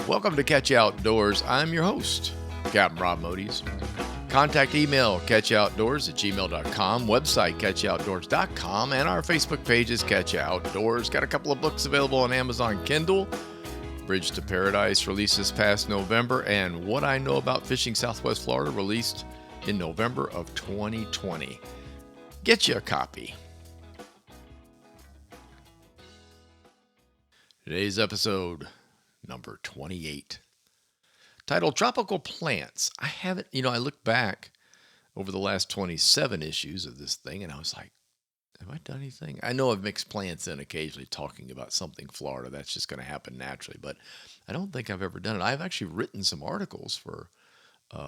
Welcome to Catch You Outdoors. I'm your host, Captain Rob Modies. Contact email catchyoutdoors@gmail.com, website catchyoutdoors.com, and our Facebook page is Catch You Outdoors. Got a couple of books available on Amazon Kindle. Bridge to Paradise released this past November, and What I Know About Fishing Southwest Florida released in November of 2020. Get you a copy. Today's episode, number 28, titled Tropical Plants. I haven't, I look back over the last 27 issues of this thing, and I was like, have I done anything? I know I've mixed plants in occasionally talking about something Florida. That's just going to happen naturally, but I don't think I've ever done it. I've actually written some articles for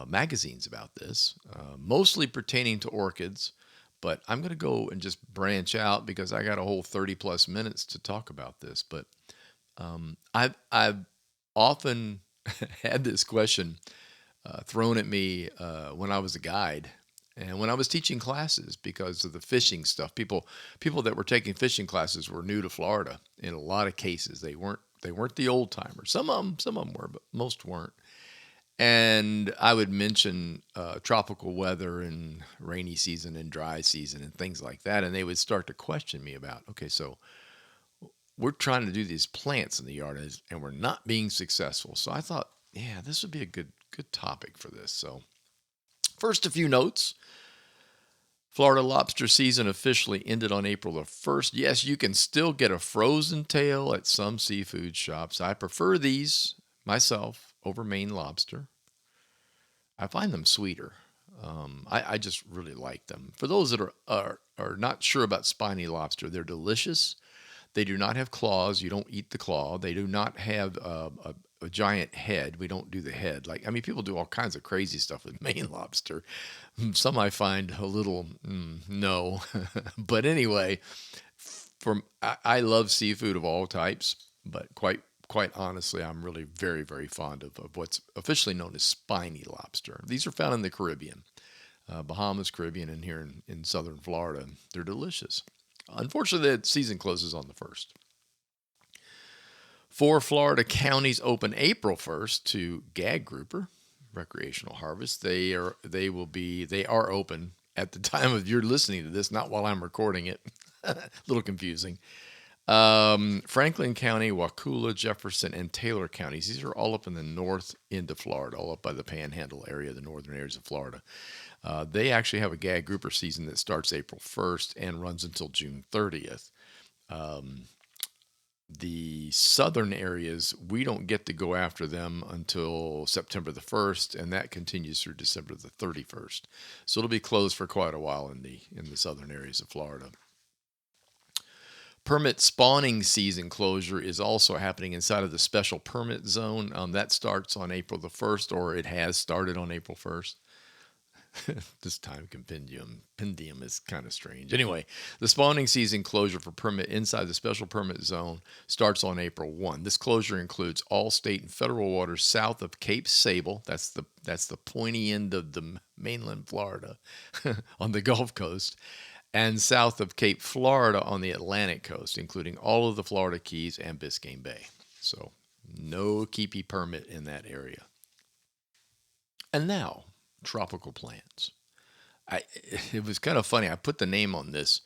magazines about this, mostly pertaining to orchids, but I'm going to go and just branch out because I got a whole 30 plus minutes to talk about this. But I've often had this question thrown at me when I was a guide and when I was teaching classes because of the fishing stuff. People that were taking fishing classes were new to Florida. In a lot of cases, they weren't the old timers. Some of them were, but most weren't. And I would mention tropical weather and rainy season and dry season and things like that, and they would start to question me about, okay, so we're trying to do these plants in the yard and we're not being successful. So I thought, yeah, this would be a good topic for this. So first, a few notes. Florida lobster season officially ended on April the 1st. Yes, you can still get a frozen tail at some seafood shops. I prefer these myself over Maine lobster. I find them sweeter. I just really like them. For those that are not sure about spiny lobster, they're delicious. They do not have claws. You don't eat the claw. They do not have a giant head. We don't do the head. People do all kinds of crazy stuff with Maine lobster. Some I find a little, no. But anyway, I love seafood of all types, but quite honestly, I'm really very, very fond of what's officially known as spiny lobster. These are found in the Caribbean, Bahamas, Caribbean, and here in southern Florida. They're delicious. Unfortunately, the season closes on the 1st. 4 Florida counties open April 1st to gag grouper recreational harvest. They are open at the time of you're listening to this, not while I'm recording it. A little confusing. Franklin County, Wakulla, Jefferson, and Taylor counties. These are all up in the north end of Florida, all up by the Panhandle area, the northern areas of Florida. They actually have a gag grouper season that starts April 1st and runs until June 30th. The southern areas, we don't get to go after them until September the 1st, and that continues through December the 31st. So it'll be closed for quite a while in the southern areas of Florida. Permit spawning season closure is also happening inside of the special permit zone. That starts on April the 1st, or it has started on April 1st. This time compendium is kind of strange. Anyway, the spawning season closure for permit inside the special permit zone starts on April 1. This closure includes all state and federal waters south of Cape Sable. That's the pointy end of the mainland Florida on the Gulf Coast, and south of Cape Florida on the Atlantic coast, including all of the Florida Keys and Biscayne Bay. So no keepy permit in that area. And now, tropical plants. It was kind of funny. I put the name on this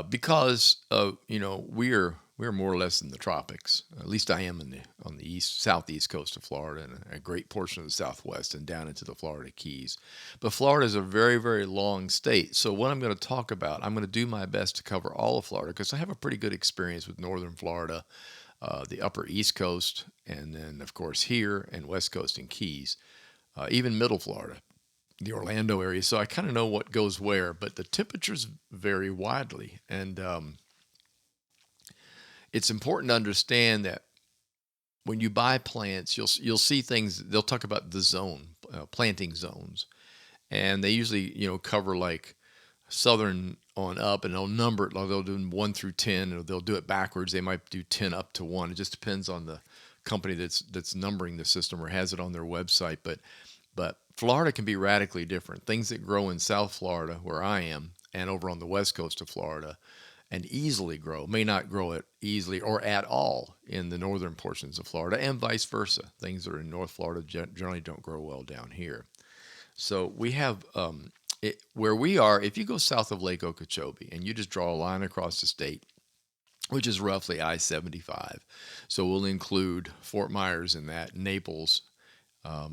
because we're more or less in the tropics. At least I am on the southeast coast of Florida and a great portion of the southwest and down into the Florida Keys. But Florida is a very, very long state. So what I'm going to talk about, I'm going to do my best to cover all of Florida because I have a pretty good experience with northern Florida, the upper East Coast, and then of course here and West Coast and Keys. Even middle Florida, the Orlando area. So I kind of know what goes where, but the temperatures vary widely. And it's important to understand that when you buy plants, you'll see things, they'll talk about the zone, planting zones. And they usually, cover like southern on up, and they'll number it, like they'll do 1 through 10, or they'll do it backwards. They might do 10 up to 1. It just depends on the company that's numbering the system or has it on their website. But Florida can be radically different. Things that grow in South Florida, where I am, and over on the west coast of Florida, and easily grow may not grow it easily or at all in the northern portions of Florida, and vice versa. Things that are in North Florida generally don't grow well down here. So we have where we are. If you go south of Lake Okeechobee and you just draw a line across the state, which is roughly I-75, so we'll include Fort Myers in that, Naples,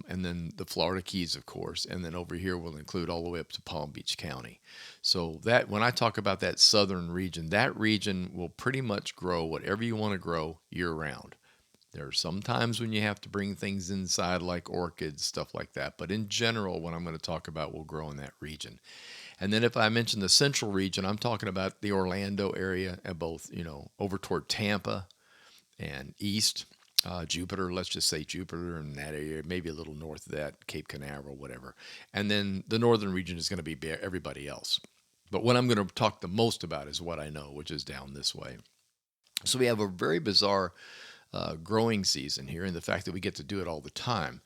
and then the Florida Keys, of course, and then over here we'll include all the way up to Palm Beach County. So that when I talk about that southern region, that region will pretty much grow whatever you want to grow year round. There are some times when you have to bring things inside like orchids, stuff like that. But in general, what I'm going to talk about will grow in that region. And then if I mention the central region, I'm talking about the Orlando area and both, over toward Tampa and east. Jupiter, let's just say Jupiter and that area, maybe a little north of that, Cape Canaveral, whatever. And then the northern region is going to be everybody else. But what I'm going to talk the most about is what I know, which is down this way. So we have a very bizarre growing season here, and the fact that we get to do it all the time.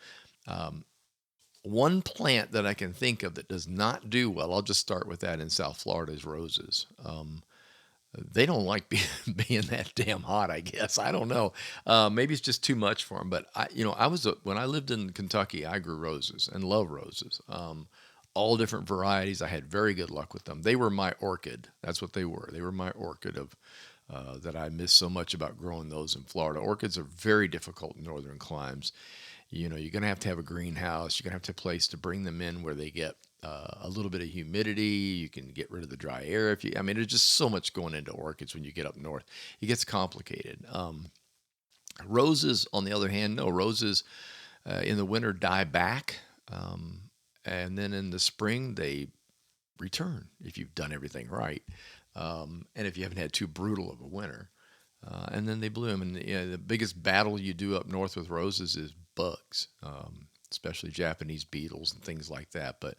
One plant that I can think of that does not do well, I'll just start with that in South Florida, is roses. They don't like being that damn hot, I guess. I don't know. Maybe it's just too much for them. But when I lived in Kentucky, I grew roses and love roses. All different varieties. I had very good luck with them. They were my orchid. That's what they were. They were my orchid of that I miss so much about growing those in Florida. Orchids are very difficult in northern climes. You're going to have a greenhouse. You're going to have a place to bring them in where they get a little bit of humidity. You can get rid of the dry air. There's just so much going into orchids when you get up north. It gets complicated. Roses, on the other hand, no. Roses in the winter die back. And then in the spring, they return if you've done everything right. And if you haven't had too brutal of a winter. And then they bloom. And the biggest battle you do up north with roses is bugs, especially Japanese beetles and things like that. But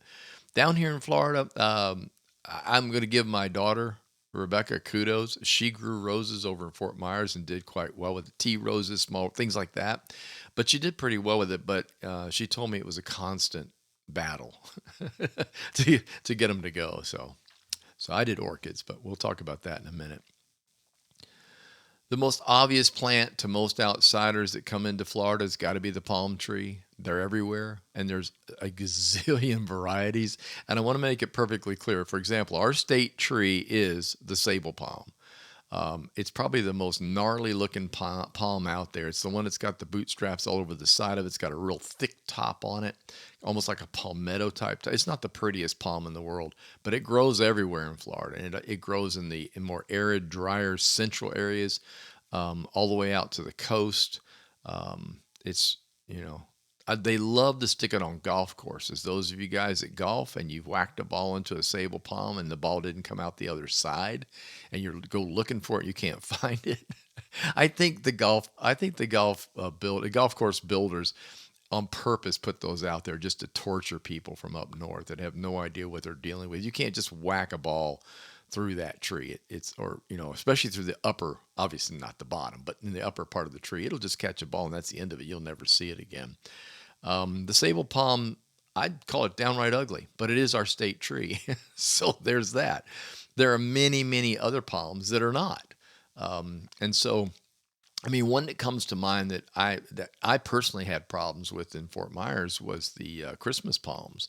down here in Florida, I'm going to give my daughter, Rebecca, kudos. She grew roses over in Fort Myers and did quite well with tea roses, small things like that. But she did pretty well with it. But she told me it was a constant battle to get them to go. So I did orchids, but we'll talk about that in a minute. The most obvious plant to most outsiders that come into Florida has got to be the palm tree. They're everywhere, and there's a gazillion varieties. And I want to make it perfectly clear. For example, our state tree is the sable palm. It's probably the most gnarly looking palm out there. It's the one that's got the bootstraps all over the side of it. It's got a real thick top on it, almost like a palmetto type. It's not the prettiest palm in the world, but it grows everywhere in Florida. And it grows in more arid, drier central areas, all the way out to the coast. It's, they love to stick it on golf courses. Those of you guys that golf and you've whacked a ball into a sable palm and the ball didn't come out the other side, and you go looking for it, you can't find it. I think the golf course builders on purpose put those out there just to torture people from up north that have no idea what they're dealing with. You can't just whack a ball through that tree. Especially through the upper, obviously not the bottom, but in the upper part of the tree, it'll just catch a ball and that's the end of it. You'll never see it again. The sable palm, I'd call it downright ugly, but it is our state tree. So there's that. There are many, many other palms that are not. And so, one that comes to mind that I personally had problems with in Fort Myers was the Christmas palms.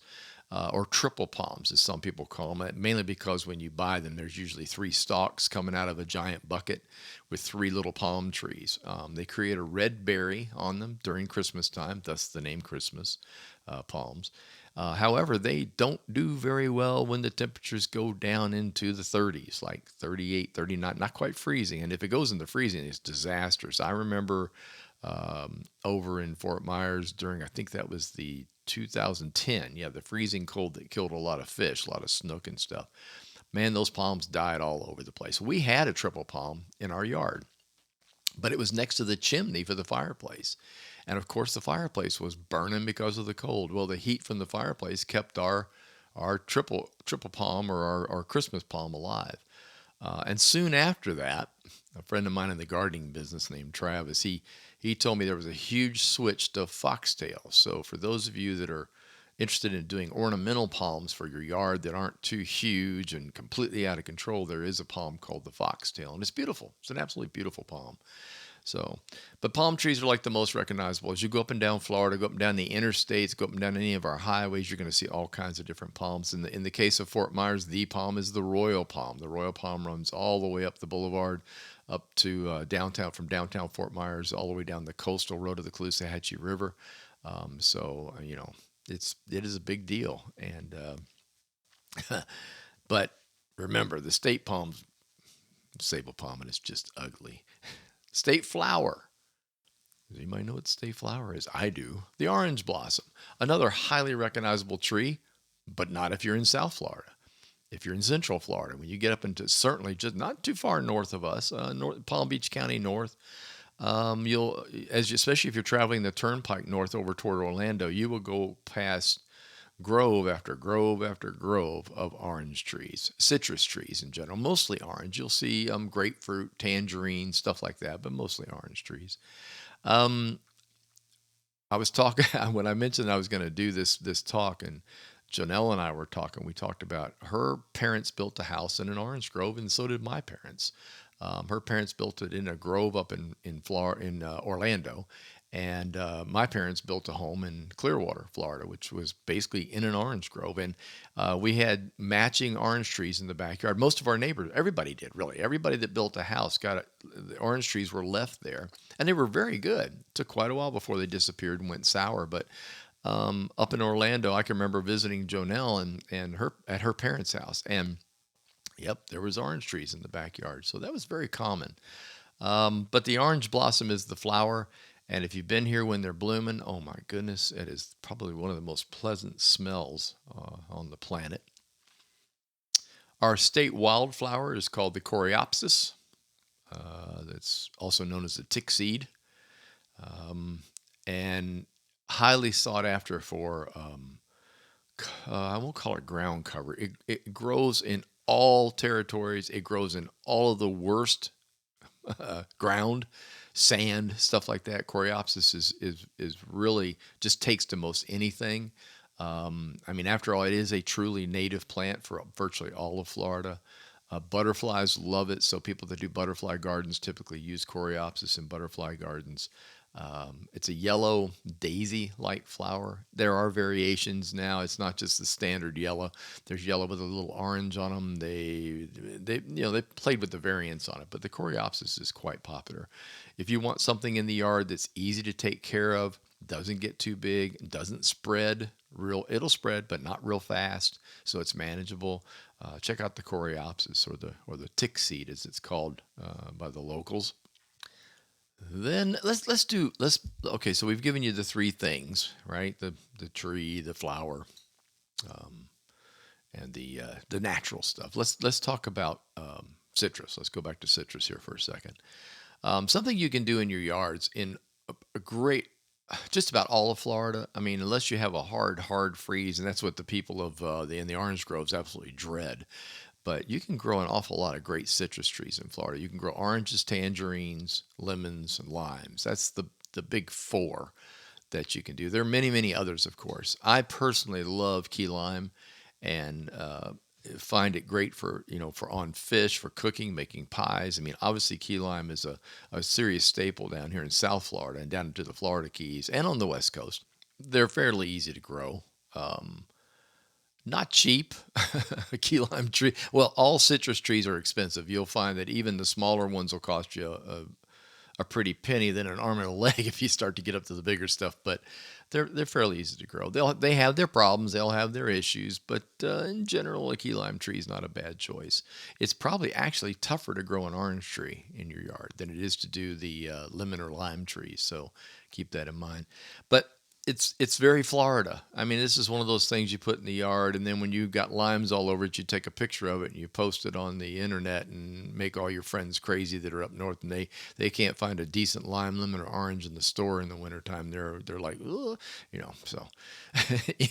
Or triple palms, as some people call them, mainly because when you buy them, there's usually 3 stalks coming out of a giant bucket with 3 little palm trees. They create a red berry on them during Christmas time, thus the name Christmas palms. However, they don't do very well when the temperatures go down into the 30s, like 38, 39, not quite freezing. And if it goes into freezing, it's disastrous. I remember over in Fort Myers during, I think that was the 2010, the freezing cold that killed a lot of fish, a lot of snook and stuff. Man, those palms died all over the place. We had a triple palm in our yard, but it was next to the chimney for the fireplace. And of course, the fireplace was burning because of the cold. Well, the heat from the fireplace kept our triple palm or our Christmas palm alive. And soon after that, a friend of mine in the gardening business named Travis, he told me there was a huge switch to foxtails. So for those of you that are interested in doing ornamental palms for your yard that aren't too huge and completely out of control, there is a palm called the foxtail, and it's beautiful. It's an absolutely beautiful palm. So, but palm trees are like the most recognizable. As you go up and down Florida, go up and down the interstates, go up and down any of our highways, you're going to see all kinds of different palms. In the case of Fort Myers, the palm is the royal palm. The royal palm runs all the way up the boulevard, up to downtown, from downtown Fort Myers all the way down the coastal road of the Caloosahatchee River. It is a big deal. But remember, the state palm's sable palm, and it's just ugly. State flower. Does anybody know what state flower is? I do. The orange blossom. Another highly recognizable tree, but not if you're in South Florida. If you're in Central Florida, when you get up into certainly just not too far north of us, Palm Beach County north, especially if you're traveling the turnpike north over toward Orlando, you will go past grove after grove after grove of orange trees, citrus trees in general, mostly orange. You'll see grapefruit, tangerine, stuff like that, but mostly orange trees. I was talking when I mentioned I was going to do this talk, and Janelle and I were talking. We talked about her parents built a house in an orange grove, and so did my parents. Her parents built it in a grove up in Florida, in Orlando, and my parents built a home in Clearwater, Florida, which was basically in an orange grove. And we had matching orange trees in the backyard. Most of our neighbors, everybody did, really. Everybody that built a house got it. The orange trees were left there, and they were very good. It took quite a while before they disappeared and went sour. But up in Orlando, I can remember visiting Jonelle and her at her parents' house, and yep, there was orange trees in the backyard. So that was very common. But the orange blossom is the flower. And if you've been here when they're blooming, oh my goodness, it is probably one of the most pleasant smells on the planet. Our state wildflower is called the coreopsis. That's also known as the tick seed. And highly sought after for, I won't call it ground cover. It grows in all territories. It grows in all of the worst ground, sand, stuff like that. Coreopsis is really just takes to most anything. I mean, after all, it is a truly native plant for virtually all of Florida. Butterflies love it, so people that do butterfly gardens typically use coreopsis in butterfly gardens. It's a yellow daisy-like flower. There are variations now. It's not just the standard yellow. There's yellow with a little orange on them. They played with the variants on it, but the coreopsis is quite popular. If you want something in the yard that's easy to take care of, doesn't get too big, doesn't spread it'll spread, but not real fast, so it's manageable. Check out the coreopsis or the tick seed, as it's called by the locals. Then okay. So we've given you the three things, right? The tree, the flower, and the natural stuff. Let's talk about citrus. Let's go back to citrus here for a second. Something you can do in your yards in a great, just about all of Florida. I mean, unless you have a hard freeze, and that's what the people of in the orange groves absolutely dread. But you can grow an awful lot of great citrus trees in Florida. You can grow oranges, tangerines, lemons, and limes. That's the big four that you can do. There are many others, of course. I personally love key lime, and find it great for on fish, for cooking, making pies. I mean, obviously key lime is a serious staple down here in South Florida and down into the Florida Keys and on the West Coast. They're fairly easy to grow. Not cheap. A key lime tree. Well, all citrus trees are expensive. You'll find that even the smaller ones will cost you a pretty penny, then an arm and a leg if you start to get up to the bigger stuff. But they're fairly easy to grow. They have their problems. They'll have their issues. But in general, a key lime tree is not a bad choice. It's probably actually tougher to grow an orange tree in your yard than it is to do the lemon or lime trees. So keep that in mind. But it's very Florida. I mean, this is one of those things you put in the yard, and then when you've got limes all over it, you take a picture of it and you post it on the internet and make all your friends crazy that are up north, and they can't find a decent lime, lemon, or orange in the store in the wintertime. They're like, ugh, So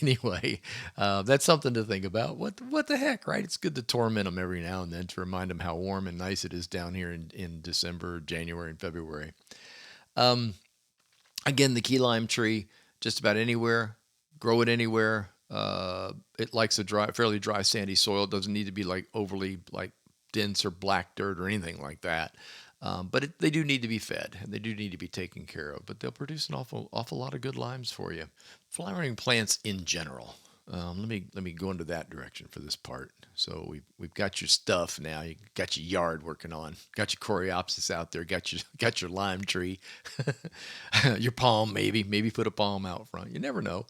anyway, that's something to think about. What the heck, right? It's good to torment them every now and then to remind them how warm and nice it is down here in December, January, and February. Again, the key lime tree. Just about anywhere, grow it anywhere. It likes a fairly dry, sandy soil. It doesn't need to be like overly like dense or black dirt or anything like that. But they do need to be fed and they do need to be taken care of. But they'll produce an awful lot of good limes for you. Flowering plants in general. Let me go into that direction for this part. So we've got your stuff now. You got your yard working on. Got your coreopsis out there. Got your lime tree. Your palm maybe put a palm out front. You never know.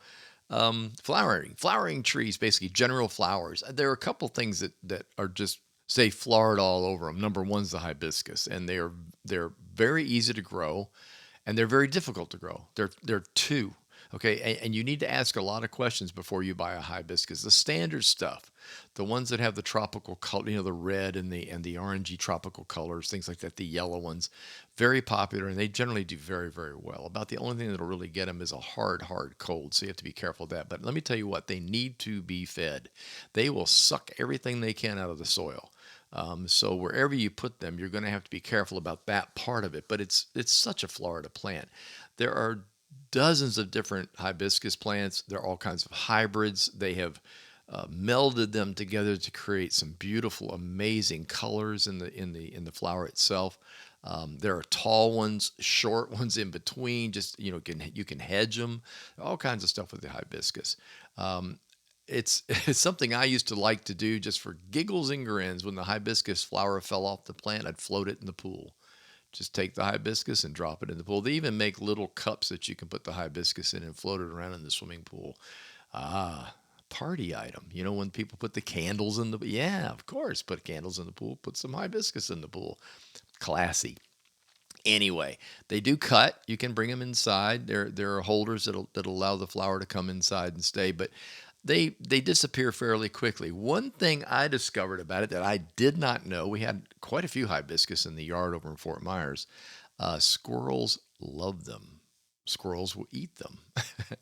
Flowering trees, basically general flowers. There are a couple things that are just say flowered all over them. Number one's the hibiscus, and they're very easy to grow, and they're very difficult to grow. They're two. Okay, and you need to ask a lot of questions before you buy a hibiscus. The standard stuff, the ones that have the tropical color, the red and the orangey tropical colors, things like that, the yellow ones, very popular, and they generally do very, very well. About the only thing that'll really get them is a hard cold, so you have to be careful of that. But let me tell you what, they need to be fed. They will suck everything they can out of the soil. So wherever you put them, you're going to have to be careful about that part of it. But it's such a Florida plant. There are dozens of different hibiscus plants. There are all kinds of hybrids. They have melded them together to create some beautiful, amazing colors in the flower itself. There are tall ones, short ones in between. Just you can hedge them. All kinds of stuff with the hibiscus. It's something I used to like to do just for giggles and grins. When the hibiscus flower fell off the plant, I'd float it in the pool. Just take the hibiscus and drop it in the pool. They even make little cups that you can put the hibiscus in and float it around in the swimming pool. Ah, party item. When people put the candles in the, yeah, of course, put candles in the pool, put some hibiscus in the pool. Classy. Anyway, they do cut. You can bring them inside. There are holders that allow the flower to come inside and stay, but they disappear fairly quickly. One thing I discovered about it that I did not know, we had quite a few hibiscus in the yard over in Fort Myers. Squirrels love them. Squirrels will eat them.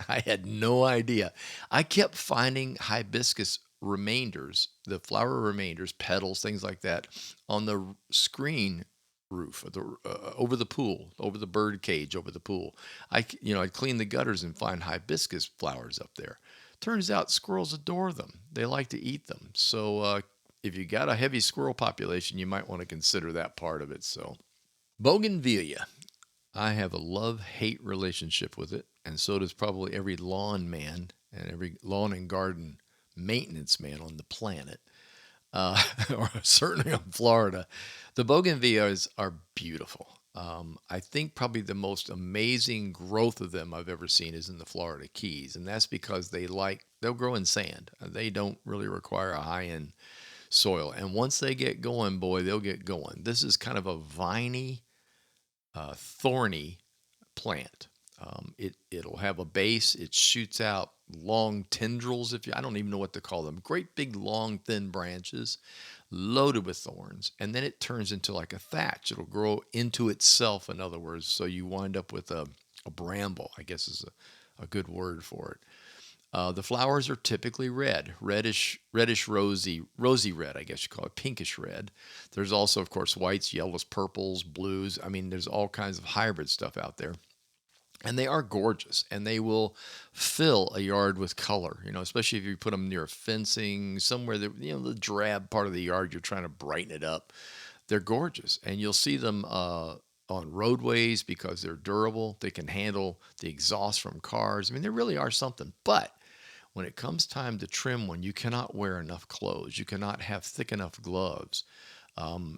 I had no idea. I kept finding hibiscus remainders, the flower remainders, petals, things like that, on the screen roof of over the pool, over the bird cage, over the pool. I'd clean the gutters and find hibiscus flowers up there. Turns out squirrels adore them. They like to eat them. So if you got a heavy squirrel population, you might want to consider that part of it. So bougainvillea, I have a love-hate relationship with it, and so does probably every lawn man and every lawn and garden maintenance man on the planet, or certainly in Florida. The bougainvilleas are beautiful. I think probably the most amazing growth of them I've ever seen is in the Florida Keys, and that's because they'll grow in sand. They don't really require a high-end soil, and once they get going, boy, they'll get going. This is kind of a viney, thorny plant. It'll have a base. It shoots out long tendrils. I don't even know what to call them. Great big long thin branches, loaded with thorns, and then it turns into like a thatch. It'll grow into itself, in other words. So you wind up with a bramble, I guess is a good word for it. The flowers are typically red, reddish, rosy red, I guess you call it, pinkish red. There's also, of course, whites, yellows, purples, blues. I mean, there's all kinds of hybrid stuff out there. And they are gorgeous, and they will fill a yard with color, especially if you put them near fencing, somewhere that, the drab part of the yard, you're trying to brighten it up. They're gorgeous, and you'll see them on roadways because they're durable. They can handle the exhaust from cars. I mean, they really are something. But when it comes time to trim one, you cannot wear enough clothes. You cannot have thick enough gloves.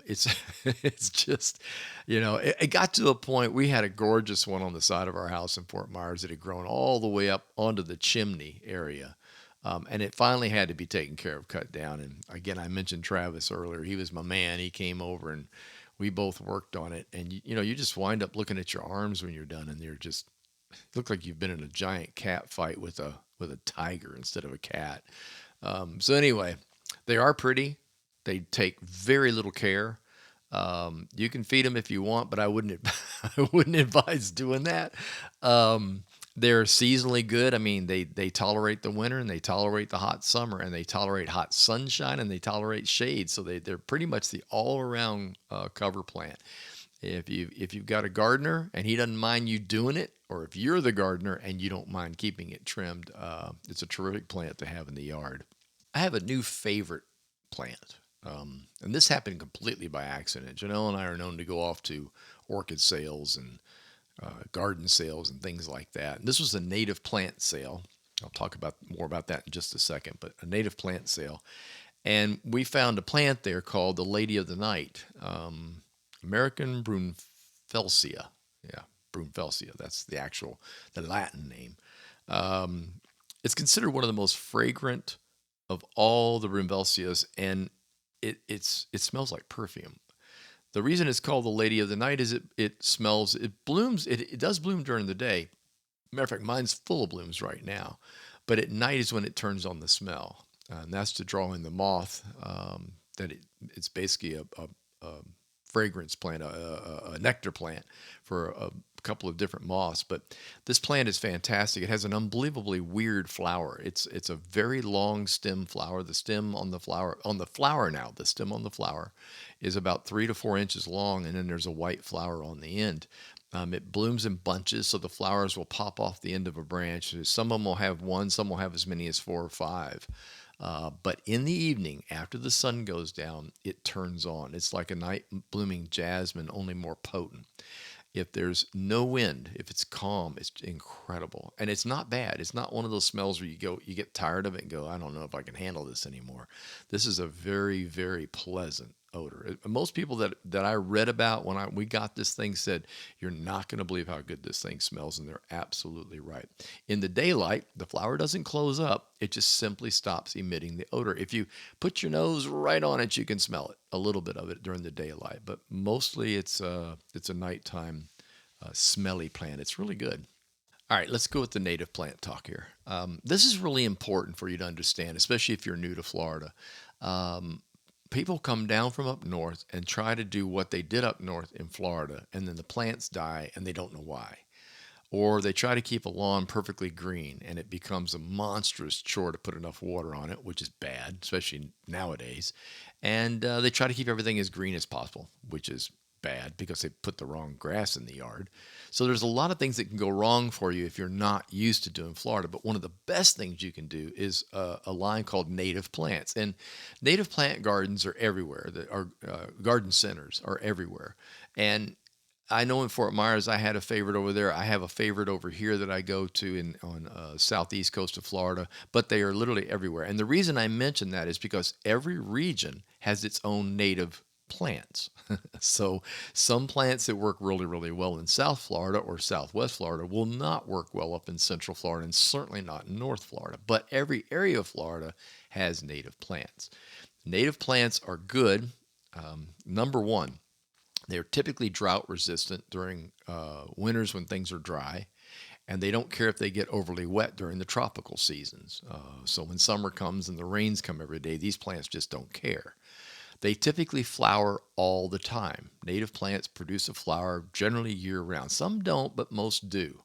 It's it's just, it got to a point. We had a gorgeous one on the side of our house in Fort Myers that had grown all the way up onto the chimney area. And it finally had to be taken care of, cut down. And again, I mentioned Travis earlier. He was my man. He came over and we both worked on it. And you just wind up looking at your arms when you're done, and they're just look like you've been in a giant cat fight with a tiger instead of a cat. So anyway, they are pretty. They take very little care. You can feed them if you want, but I wouldn't I wouldn't advise doing that. They're seasonally good. I mean, they tolerate the winter, and they tolerate the hot summer, and they tolerate hot sunshine, and they tolerate shade. So they're pretty much the all around cover plant. If you've got a gardener and he doesn't mind you doing it, or if you're the gardener and you don't mind keeping it trimmed, it's a terrific plant to have in the yard. I have a new favorite plant. And this happened completely by accident. Janelle and I are known to go off to orchid sales and garden sales and things like that. And this was a native plant sale. I'll talk about more about that in just a second, but a native plant sale. And we found a plant there called the Lady of the Night, American Brunfelsia. Yeah, Brunfelsia. That's the Latin name. Um, it's considered one of the most fragrant of all the Brunfelsias, and it smells like perfume. The reason it's called the Lady of the Night is it blooms, it does bloom during the day. Matter of fact, mine's full of blooms right now, but at night is when it turns on the smell, and that's to draw in the moth. It's basically a fragrance plant, a nectar plant for a couple of different moths. But this plant is fantastic. It has an unbelievably weird flower. It's a very long stem flower. The stem on the flower now, the stem on the flower is about 3 to 4 inches long, and then there's a white flower on the end. It blooms in bunches, so the flowers will pop off the end of a branch. Some of them will have one, some will have as many as 4 or 5. But in the evening, after the sun goes down, it turns on. It's like a night blooming jasmine, only more potent. If there's no wind, if it's calm, it's incredible. And it's not bad. It's not one of those smells where you get tired of it and go, I don't know if I can handle this anymore. This is a very, very pleasant odor. Most people that I read about when we got this thing said, you're not going to believe how good this thing smells. And they're absolutely right. In the daylight, the flower doesn't close up. It just simply stops emitting the odor. If you put your nose right on it, you can smell it, a little bit of it during the daylight. But mostly it's a nighttime smelly plant. It's really good. All right, let's go with the native plant talk here. This is really important for you to understand, especially if you're new to Florida. Um, People come down from up north and try to do what they did up north in Florida, and then the plants die and they don't know why. Or they try to keep a lawn perfectly green and it becomes a monstrous chore to put enough water on it, which is bad, especially nowadays. And they try to keep everything as green as possible, which is bad because they put the wrong grass in the yard. So there's a lot of things that can go wrong for you if you're not used to doing Florida. But one of the best things you can do is a line called native plants. And native plant gardens are everywhere. Garden centers are everywhere. And I know in Fort Myers, I had a favorite over there. I have a favorite over here that I go to on southeast coast of Florida, but they are literally everywhere. And the reason I mention that is because every region has its own native plants. So some plants that work really, really well in South Florida or Southwest Florida will not work well up in Central Florida and certainly not in North Florida. But every area of Florida has native plants. Native plants are good. Number one, they're typically drought resistant during winters when things are dry, and they don't care if they get overly wet during the tropical seasons. So when summer comes and the rains come every day, these plants just don't care. They typically flower all the time. Native plants produce a flower generally year round. Some don't, but most do.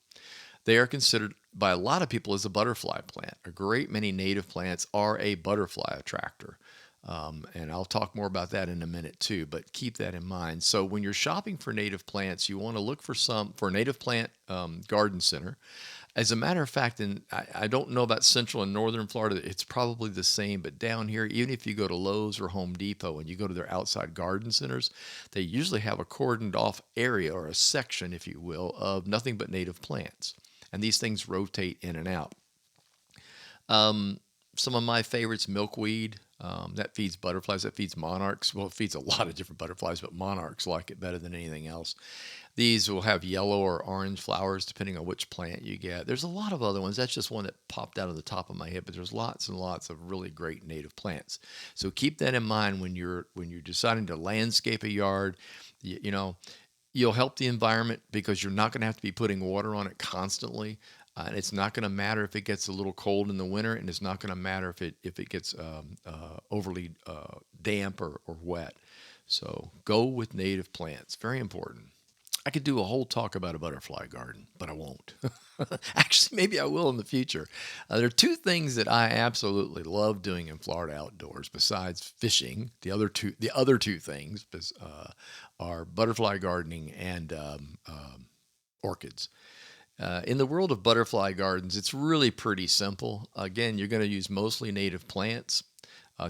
They are considered by a lot of people as a butterfly plant. A great many native plants are a butterfly attractor. And I'll talk more about that in a minute too, but keep that in mind. So when you're shopping for native plants, you want to look for a native plant garden center. As a matter of fact, and I don't know about Central and Northern Florida, it's probably the same, but down here, even if you go to Lowe's or Home Depot and you go to their outside garden centers, they usually have a cordoned off area or a section, if you will, of nothing but native plants. And these things rotate in and out. Some of my favorites, milkweed, that feeds butterflies, that feeds monarchs. Well, it feeds a lot of different butterflies, but monarchs like it better than anything else. These will have yellow or orange flowers depending on which plant you get. There's a lot of other ones. That's just one that popped out of the top of my head, but there's lots and lots of really great native plants. So keep that in mind when you're deciding to landscape a yard. You know, you'll help the environment because you're not going to have to be putting water on it constantly. And it's not going to matter if it gets a little cold in the winter, and it's not going to matter if it gets overly damp or wet. So go with native plants. Very important. I could do a whole talk about a butterfly garden, but I won't. Actually, maybe I will in the future. There are two things that I absolutely love doing in Florida outdoors besides fishing. The other two things are butterfly gardening and orchids. In the world of butterfly gardens, it's really pretty simple. Again, you're going to use mostly native plants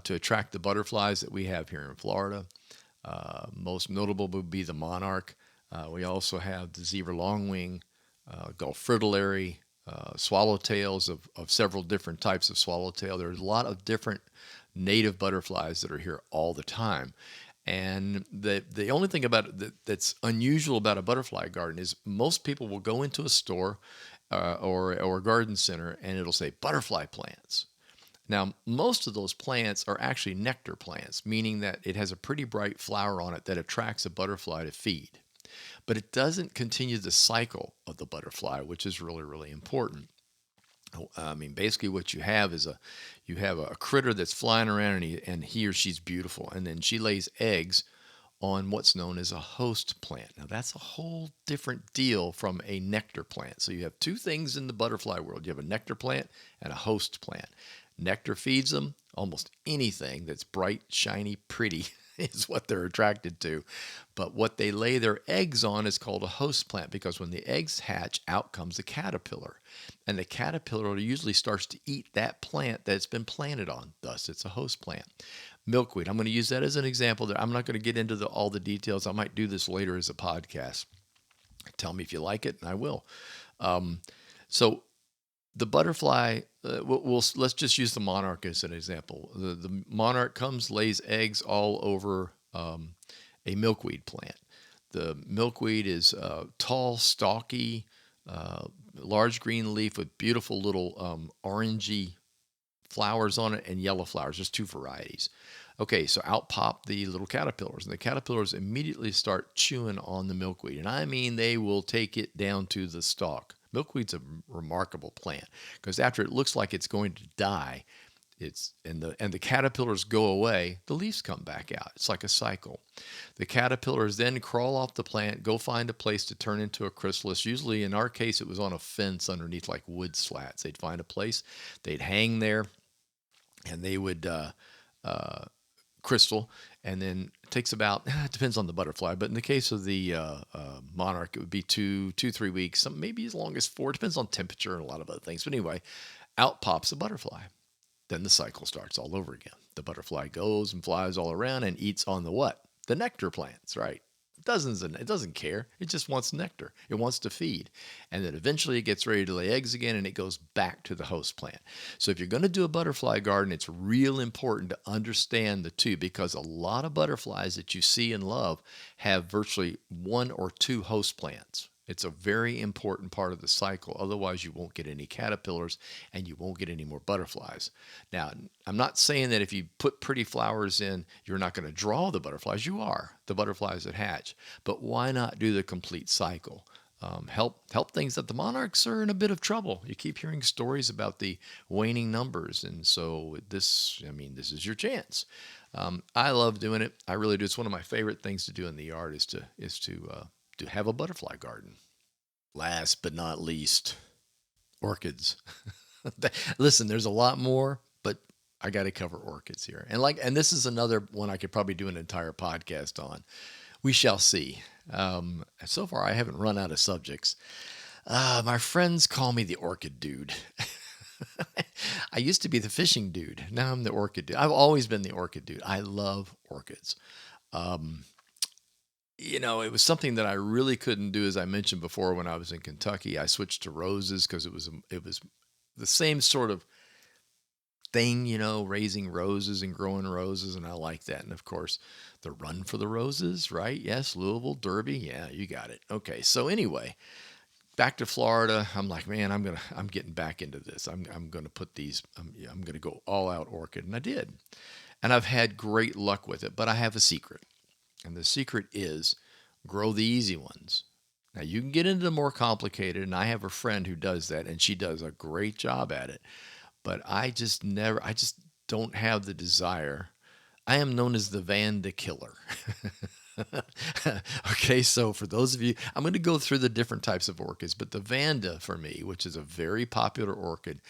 to attract the butterflies that we have here in Florida. Most notable would be the monarch. We also have the zebra longwing, Gulf fritillary, swallowtails of several different types of swallowtail. There's a lot of different native butterflies that are here all the time. And the only thing about it that's unusual about a butterfly garden is most people will go into a store or a garden center and it'll say butterfly plants. Now, most of those plants are actually nectar plants, meaning that it has a pretty bright flower on it that attracts a butterfly to feed. But it doesn't continue the cycle of the butterfly, which is really, really important. I mean, basically, what you have is you have a critter that's flying around, and he or she's beautiful, and then she lays eggs on what's known as a host plant. Now, that's a whole different deal from a nectar plant. So you have two things in the butterfly world. You have a nectar plant and a host plant. Nectar feeds them. Almost anything that's bright, shiny, pretty is what they're attracted to. But what they lay their eggs on is called a host plant, because when the eggs hatch, out comes the caterpillar. And the caterpillar usually starts to eat that plant that's been planted on. Thus, it's a host plant. Milkweed, I'm going to use that as an example. I'm not going to get into all the details. I might do this later as a podcast. Tell me if you like it, and I will. So the butterfly, let's just use the monarch as an example. The monarch comes, lays eggs all over a milkweed plant. The milkweed is tall, stalky, large green leaf with beautiful little orangey flowers on it and yellow flowers, just two varieties. Okay, so out pop the little caterpillars, and the caterpillars immediately start chewing on the milkweed. And I mean, they will take it down to the stalk. Milkweed's a remarkable plant because after it looks like it's going to die, the caterpillars go away, the leaves come back out. It's like a cycle. The caterpillars then crawl off the plant, go find a place to turn into a chrysalis. Usually, in our case, it was on a fence underneath like wood slats. They'd find a place, they'd hang there, and they would crystal, and then it takes about, it depends on the butterfly, but in the case of the monarch, it would be 3 weeks, maybe as long as 4, depends on temperature and a lot of other things. But anyway, out pops a butterfly. Then the cycle starts all over again. The butterfly goes and flies all around and eats on the what? The nectar plants, right? It doesn't care. It just wants nectar. It wants to feed. And then eventually it gets ready to lay eggs again and it goes back to the host plant. So if you're going to do a butterfly garden, it's real important to understand the two, because a lot of butterflies that you see and love have virtually 1 or 2 host plants. It's a very important part of the cycle. Otherwise, you won't get any caterpillars and you won't get any more butterflies. Now, I'm not saying that if you put pretty flowers in, you're not going to draw the butterflies. You are, the butterflies that hatch. But why not do the complete cycle? Help things that the monarchs are in a bit of trouble. You keep hearing stories about the waning numbers. And so this is your chance. I love doing it. I really do. It's one of my favorite things to do in the yard is to have a butterfly garden. Last but not least, orchids. Listen, there's a lot more, but I got to cover orchids here. And this is another one I could probably do an entire podcast on. We shall see. So far, I haven't run out of subjects. My friends call me the orchid dude. I used to be the fishing dude. Now I'm the orchid dude. I've always been the orchid dude. I love orchids. It was something that I really couldn't do, as I mentioned before, when I was in Kentucky. I switched to roses because it was the same sort of thing, raising roses and growing roses, and I like that. And of course, the run for the roses, right? Yes, Louisville, Derby. Yeah, you got it. Okay, so anyway, back to Florida. I'm like, man, I'm getting back into this. I'm gonna put these. I'm gonna go all out orchid, and I did, and I've had great luck with it. But I have a secret. And the secret is grow the easy ones. Now, you can get into the more complicated, and I have a friend who does that, and she does a great job at it. But I just don't have the desire. I am known as the Vanda killer. Okay, so for those of you, I'm going to go through the different types of orchids, but the Vanda for me, which is a very popular orchid,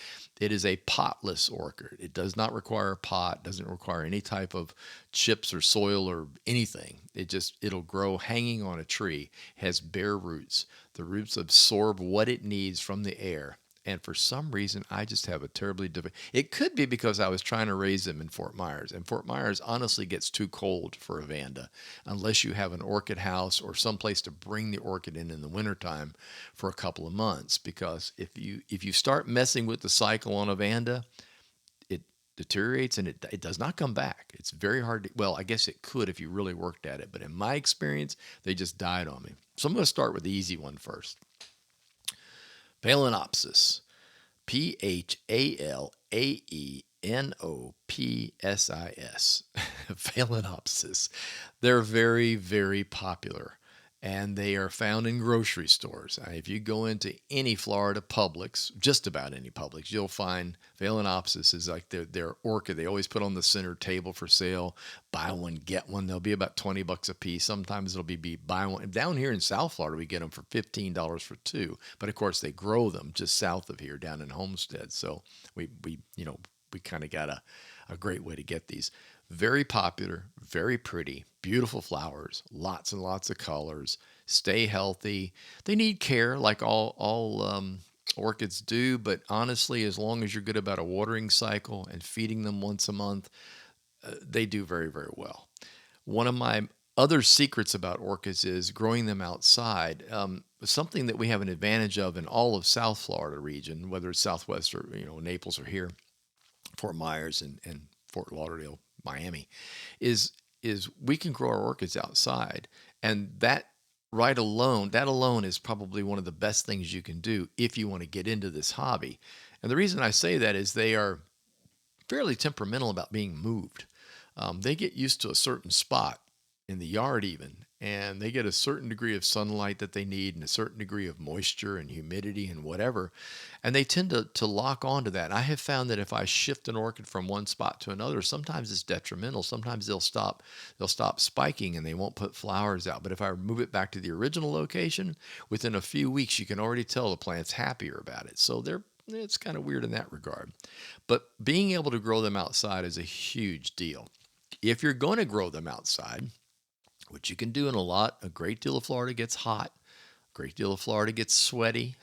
it is a potless orchid. It does not require a pot, doesn't require any type of chips or soil or anything. It'll grow hanging on a tree, has bare roots. The roots absorb what it needs from the air. And for some reason, I just have a terribly difficult. It could be because I was trying to raise them in Fort Myers, and Fort Myers honestly gets too cold for a Vanda, unless you have an orchid house or some place to bring the orchid in the wintertime for a couple of months. Because if you start messing with the cycle on a Vanda, it deteriorates and it does not come back. It's very hard to. Well, I guess it could if you really worked at it, but in my experience, they just died on me. So I'm going to start with the easy one first. Phalaenopsis. Phalaenopsis. Phalaenopsis. They're very, very popular and they are found in grocery stores. If you go into any Florida Publix, just about any Publix, you'll find Phalaenopsis is like their orchid. They always put on the center table for sale. Buy one, get one. They'll be about $20 a piece. Sometimes it'll be buy one. Down here in South Florida, we get them for $15 for two. But of course, they grow them just south of here, down in Homestead. So we kind of got a great way to get these. Very popular, very pretty, beautiful flowers, lots and lots of colors. Stay healthy. They need care, like all orchids do. But honestly, as long as you're good about a watering cycle and feeding them once a month, they do very, very well. One of my other secrets about orchids is growing them outside. Something that we have an advantage of in all of South Florida region, whether it's Southwest or Naples or here, Fort Myers and Fort Lauderdale, Miami, is we can grow our orchids outside, and that alone is probably one of the best things you can do if you want to get into this hobby. And the reason I say that is they are fairly temperamental about being moved. They get used to a certain spot in the yard, even, and they get a certain degree of sunlight that they need and a certain degree of moisture and humidity and whatever. And they tend to lock onto that. And I have found that if I shift an orchid from one spot to another, sometimes it's detrimental. Sometimes they'll stop spiking and they won't put flowers out. But if I move it back to the original location, within a few weeks, you can already tell the plant's happier about it. So it's kind of weird in that regard. But being able to grow them outside is a huge deal. If you're going to grow them outside, which you can do a great deal of Florida gets hot, a great deal of Florida gets sweaty.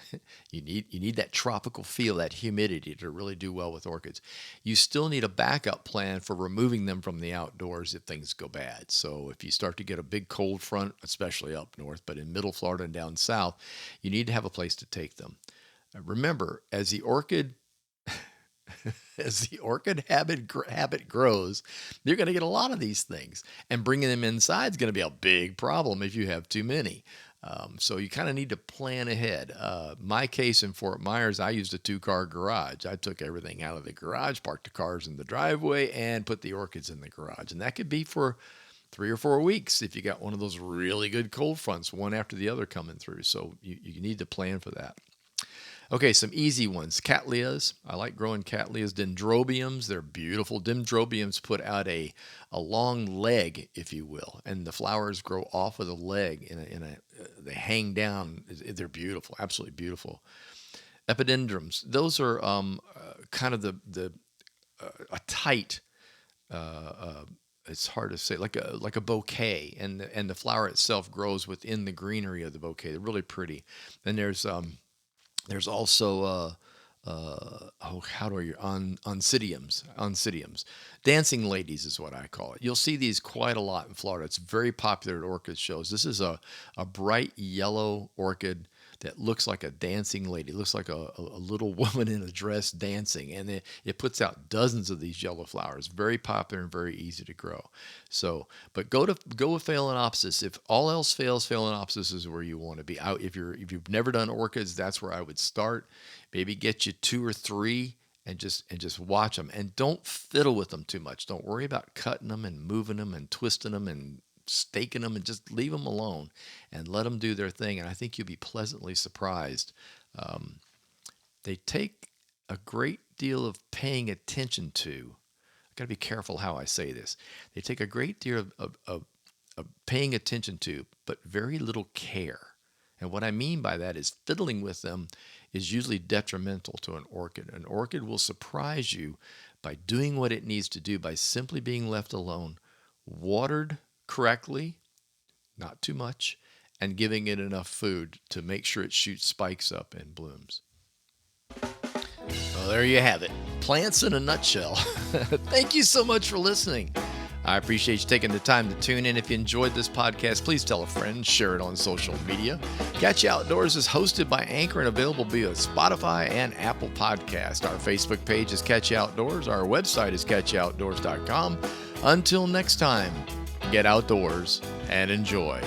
You need that tropical feel, that humidity to really do well with orchids. You still need a backup plan for removing them from the outdoors if things go bad. So if you start to get a big cold front, especially up north, but in middle Florida and down south, you need to have a place to take them. Remember, as the orchid habit grows, you're going to get a lot of these things, and bringing them inside is going to be a big problem if you have too many. So you kind of need to plan ahead. My case in Fort Myers, I used a 2-car garage. I took everything out of the garage, parked the cars in the driveway, and put the orchids in the garage. And that could be for 3 or 4 weeks if you got one of those really good cold fronts, one after the other coming through. So you need to plan for that. Okay, some easy ones. Cattleyas. I like growing cattleyas. Dendrobiums. They're beautiful. Dendrobiums put out a long leg, if you will, and the flowers grow off of the leg. They hang down. They're beautiful, absolutely beautiful. Epidendrums. Those are kind of a tight. It's hard to say, like a bouquet, and the flower itself grows within the greenery of the bouquet. They're really pretty. Then there's also how do I oncidiums. Dancing ladies is what I call it. You'll see these quite a lot in Florida. It's very popular at orchid shows. This is a bright yellow orchid that looks like a dancing lady. It looks like a little woman in a dress dancing, and it puts out dozens of these yellow flowers. Very popular and very easy to grow. So, but go with Phalaenopsis. If all else fails, Phalaenopsis is where you want to be. If you've never done orchids, that's where I would start. Maybe get you 2 or 3 and just watch them, and don't fiddle with them too much. Don't worry about cutting them and moving them and twisting them and staking them, and just leave them alone and let them do their thing. And I think you'll be pleasantly surprised. They take a great deal of paying attention to. I've got to be careful how I say this. They take a great deal of paying attention to, but very little care. And what I mean by that is fiddling with them is usually detrimental to an orchid. An orchid will surprise you by doing what it needs to do by simply being left alone, watered correctly, not too much, and giving it enough food to make sure it shoots spikes up and blooms. Well, there you have it. Plants in a nutshell. Thank you so much for listening. I appreciate you taking the time to tune in. If you enjoyed this podcast, please tell a friend, share it on social media. Catch You Outdoors is hosted by Anchor and available via Spotify and Apple Podcast. Our Facebook page is Catch You Outdoors. Our website is catchyoutdoors.com. Until next time, get outdoors and enjoy.